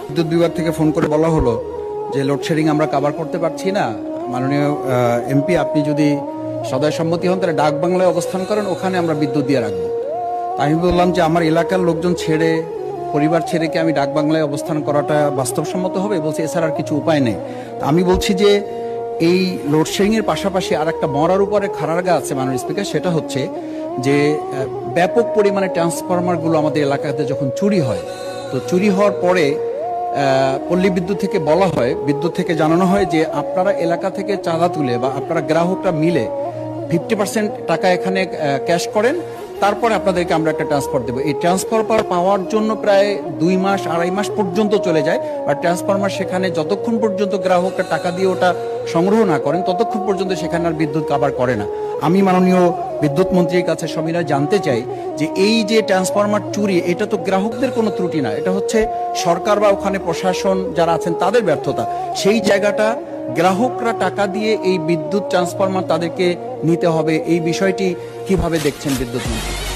বিদ্যুৎ বিভাগ থেকে ফোন করে বলা হলো যে লোডশেডিং আমরা কভার করতে পারছি না, মাননীয় এমপি আপনি যদি সদয় সম্মতি হন তাহলে ডাক বাংলায় অবস্থান করেন, ওখানে আমরা বিদ্যুৎ দিয়ে রাখবো। আমি বললাম যে আমার এলাকার লোকজন ছেড়ে, পরিবার ছেড়ে কি আমি ডাক বাংলায় অবস্থান করাটা বাস্তবসম্মত হবে? বলছি এছাড়া আর কিছু উপায় নেই। আমি বলছি যে এই লোডশেডিং এর পাশাপাশি আর একটা মরার উপরে খাড়ারগা আছে মাননীয় স্পিকার, সেটা হচ্ছে যে ব্যাপক পরিমাণে ট্রান্সফরমারগুলো আমাদের এলাকাতে যখন চুরি হয়, তো চুরি হওয়ার পরে পল্লী বিদ্যুৎ থেকে বলা হয়, বিদ্যুৎ থেকে জানানো হয় যে আপনারা এলাকা থেকে চাঁদা তুলে বা আপনারা গ্রাহকরা মিলে 50% টাকা এখানে ক্যাশ করেন, তারপরে আপনাদেরকে আমরা একটা ট্রান্সফার দেবো। এই ট্রান্সফার পাওয়ার জন্য প্রায় 2 মাস 2.5 মাস পর্যন্ত চলে যায়, বা ট্রান্সফরমার সেখানে যতক্ষণ পর্যন্ত গ্রাহকরা টাকা দিয়ে ওটা সংগ্রহ না করেন ততক্ষণ পর্যন্ত সেখানে আর বিদ্যুৎ কাভার করে না। আমি মাননীয় বিদ্যুৎ মন্ত্রীর কাছে সবিনয় জানতে চাই যে এই যে ট্রান্সফরমার চুরি, এটা তো গ্রাহকদের কোনো ত্রুটি না, এটা হচ্ছে সরকার বা ওখানে প্রশাসন যারা আছেন তাদের ব্যর্থতা। সেই জায়গাটা গ্রাহকরা টাকা দিয়ে এই বিদ্যুৎ ট্রান্সফরমার তাদেরকে নিতে হবে, এই বিষয়টি কিভাবে দেখছেন বিদ্যুৎ মন্ত্রী?